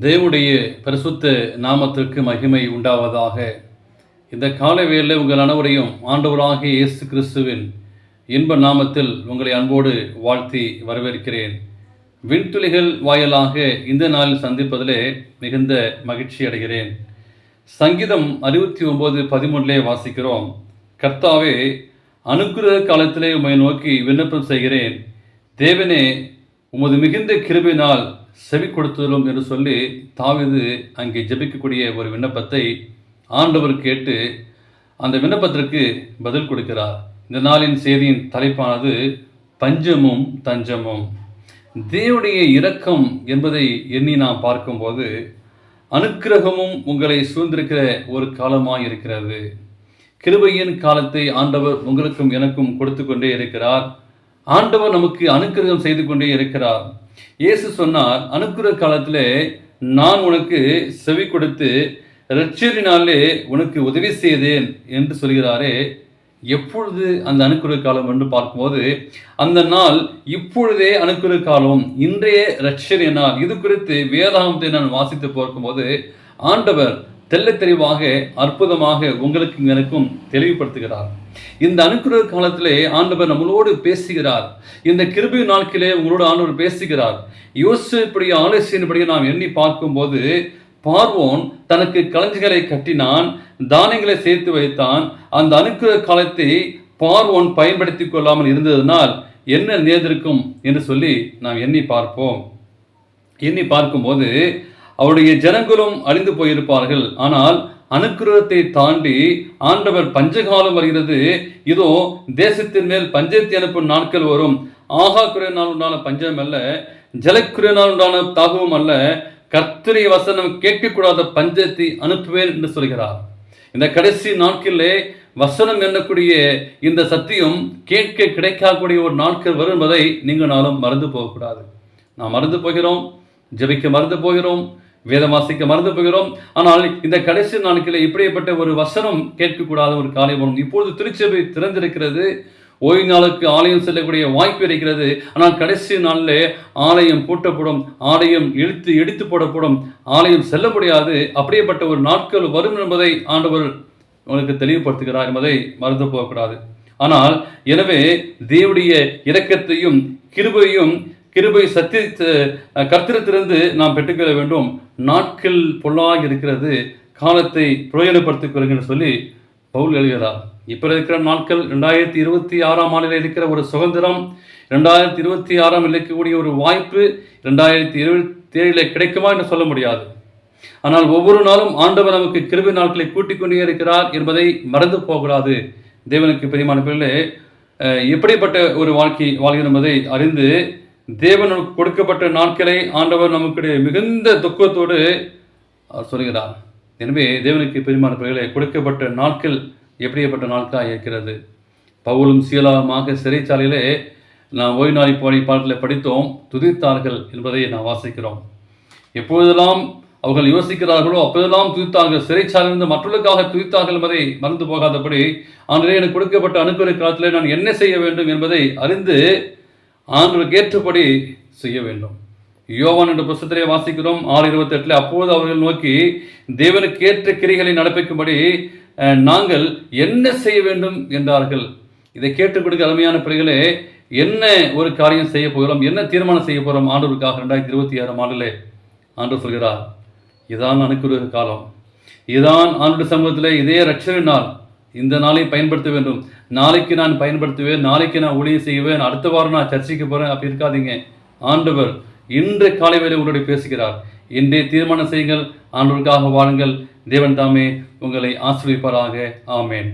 தேவனுடைய பரிசுத்த நாமத்திற்கு மகிமை உண்டாவதாக. இந்த காலை வேளையில் உங்கள் அனைவரையும் ஆண்டவராகிய இயேசு கிறிஸ்துவின் இன்ப நாமத்தில் உங்களை அன்போடு வாழ்த்தி வரவேற்கிறேன். விண்துளிகள் வாயிலாக இந்த நாளில் சந்திப்பதிலே மிகுந்த மகிழ்ச்சி அடைகிறேன். சங்கீதம் 69:13 வாசிக்கிறோம். கர்த்தாவே, அனுக்கிரக காலத்திலே உம்மை நோக்கி விண்ணப்பம் செய்கிறேன். தேவனே, உமது மிகுந்த கிருபையினால் செவி கொடுத்தலும் என்று சொல்லி தாவீது அங்கே ஜெபிக்கக்கூடிய ஒரு விண்ணப்பத்தை ஆண்டவர் கேட்டு அந்த விண்ணப்பத்திற்கு பதில் கொடுக்கிறார். இந்த நாளின் செய்தியின் தலைப்பானது பஞ்சமும் தஞ்சமும். தேவனுடைய இரக்கம் என்பதை எண்ணி நாம் பார்க்கும்போது அனுக்கிரகமும் உங்களை சூழ்ந்திருக்கிற ஒரு காலமாக இருக்கிறது. கிருபையின் காலத்தை ஆண்டவர் உங்களுக்கும் எனக்கும் கொடுத்து கொண்டே இருக்கிறார். ஆண்டவர் நமக்கு அனுக்கிரகம் செய்து கொண்டே இருக்கிறார். இயேசு சொன்னார், அனுக்கிரக காலத்திலே நான் உனக்கு செவி கொடுத்து இரட்சணினாலே உனக்கு உதவி செய்தேன் என்று சொல்கிறாரே. எப்பொழுது அந்த அனுக்கிரக காலம் என்று பார்க்கும்போது அந்த நாள் இப்பொழுதே அனுக்கிரக காலம், இன்றைய இரட்சணை நாள். இது குறித்து வேதாகமத்தை நான் வாசித்து பார்க்கும்போது ஆண்டவர் தெல்ல தெளிவாக அற்புதமாக உங்களுக்கும் எனக்கும் தெளிவுபடுத்துகிறார். இந்த அனுக்கிரக காலத்திலே ஆண்டவர் நம்மளோடு பேசுகிறார். இந்த கிருபை நாட்களே உங்களோடு ஆண்டவர் பேசுகிறார். யோசேப்புடைய ஆலோசனைப்படியே நாம் எண்ணி பார்க்கும்போது பார்வோன் தனக்கு களஞ்சிகளை கட்டினான், தானியங்களை சேர்த்து வைத்தான். அந்த அனுக்கிரக காலத்தை பார்வோன் பயன்படுத்தி கொள்ளாமல் இருந்ததனால் என்ன நேர்ந்திருக்கும் என்று சொல்லி நாம் எண்ணி பார்க்கும்போது அவருடைய ஜனங்களும் அழிந்து போயிருப்பார்கள். ஆனால் அனுக்கிரகத்தை தாண்டி ஆண்டவர் பஞ்சகாலம் வருகிறது, இதோ தேசத்தின் மேல் பஞ்சத்தை அனுப்பும் நாட்கள் வரும். ஆகா குறையினால் உண்டான பஞ்சம் அல்ல, ஜலக்குறையினால் உண்டான தாகவும் அல்ல, கர்த்தருடைய வசனம் கேட்கக்கூடாத பஞ்சத்தை அனுப்புவேன் என்று சொல்கிறார். இந்த கடைசி நாட்களிலே வசனம் எண்ணக்கூடிய இந்த சத்தியம் கேட்க கிடைக்கக்கூடிய ஒரு நாட்கள் வரும் என்பதை நீங்கள் நாளும் மறந்து போகக்கூடாது. நாம் மறந்து போகிறோம், ஜெபிக்க மறந்து போகிறோம், வேதம் வாசிக்க மறந்து போகிறோம். ஆனால் இந்த கடைசி நாட்களில் இப்படிப்பட்ட ஒரு வசனம் கேட்கக்கூடாத ஒரு காலை வரும். இப்பொழுது திருச்சபை திறந்திருக்கிறது, ஓய்வு நாளுக்கு ஆலயம் செல்லக்கூடிய வாய்ப்பு இருக்கிறது. ஆனால் கடைசி நாளில் ஆலயம் பூட்டப்படும், ஆலயம் இடித்து போடப்படும், ஆலயம் செல்ல முடியாது. அப்படிப்பட்ட ஒரு நாட்கள் வரும் என்பதை ஆண்டவர் உங்களுக்கு தெளிவுபடுத்துகிறார் என்பதை மறந்து போகக்கூடாது. ஆனால் எனவே தேவனுடைய இரக்கத்தையும் கிருபை சத்திய கர்த்தரிடத்திலிருந்து நாம் பெற்றுக்கொள்ள வேண்டும். நாட்கள் பொல்லாக இருக்கிறது, காலத்தை பிரயோஜனப்படுத்திக் கொள்ளுங்கள் சொல்லி பவுல் எழுதுகிறார். இப்போ இருக்கிற நாட்கள் 2026 இருக்கிற ஒரு சுதந்திரம், 2026 இருக்கக்கூடிய ஒரு வாய்ப்பு 2027 கிடைக்குமா என்று சொல்ல முடியாது. ஆனால் ஒவ்வொரு நாளும் ஆண்டவர் நமக்கு கிருபை நாட்களை கூட்டிக் கொண்டே இருக்கிறார் என்பதை மறந்து போகக்கூடாது. தேவனுக்கு பிரியமான பிள்ளை, எப்படிப்பட்ட ஒரு வாழ்க்கை வாழ்கிறோம் என்பதை அறிந்து தேவனுக்கு கொடுக்கப்பட்ட நாட்களை ஆண்டவர் நமக்கு மிகுந்த துக்கத்தோடு சொல்கிறார். எனவே தேவனுக்கு பிரியமான பிள்ளைகளை, கொடுக்கப்பட்ட நாட்கள் எப்படிப்பட்ட நாட்களாக இருக்கிறது. பவுலும் சீலாவுமாக சிறைச்சாலையிலே நாம் ஓய்வு நாளை பாடலை படித்தோம். துதித்தார்கள் என்பதை நாம் வாசிக்கிறோம். எப்பொழுதெல்லாம் அவர்கள் யோசிக்கிறார்களோ அப்போதெல்லாம் துதித்தார்கள். சிறைச்சாலையிலிருந்து மற்றவர்களுக்காக துதித்தார்கள் என்பதை மறந்து போகாதபடி ஆண்டவரே, எனக்கு கொடுக்கப்பட்ட அனுக்கிரக காலத்தில் நான் என்ன செய்ய வேண்டும் என்பதை அறிந்து ஆண்டவருக்கு ஏற்றபடி செய்ய வேண்டும். யோவான் என்ற புத்தகத்திலே வாசிக்கிறோம் 6:28. அப்போது அவர்கள் நோக்கி தேவனுக்கு ஏற்ற கிரிகளை நடப்பிக்கும்படி நாங்கள் என்ன செய்ய வேண்டும் என்றார்கள். இதை கேட்டுக் கொடுக்க அருமையான பிள்ளைகளே, என்ன ஒரு காரியம் செய்ய போகிறோம், என்ன தீர்மானம் செய்ய போகிறோம் ஆண்டவருக்காக 2026 ஆண்டவர் சொல்கிறார், இதான் அனுக்கிரக காலம், இதான் ஆண்டவர் சமூகத்தில் இதே ரட்சணை நாள். இந்த நாளை பயன்படுத்த வேண்டும். நாளைக்கு நான் பயன்படுத்துவேன், நாளைக்கு நான் ஊழியம் செய்வேன், அடுத்த வாரம் நான் சர்ச்சைக்கு போகிறேன், அப்படி இருக்காதீங்க. ஆண்டவர் இன்று காலை வேளை உங்களுடைய பேசுகிறார். இன்றைய தீர்மானம் செய்யுங்கள், ஆண்டவருக்காக வாழுங்கள். தேவன் தாமே உங்களை ஆசீர்வதிப்பாராக. ஆமேன்.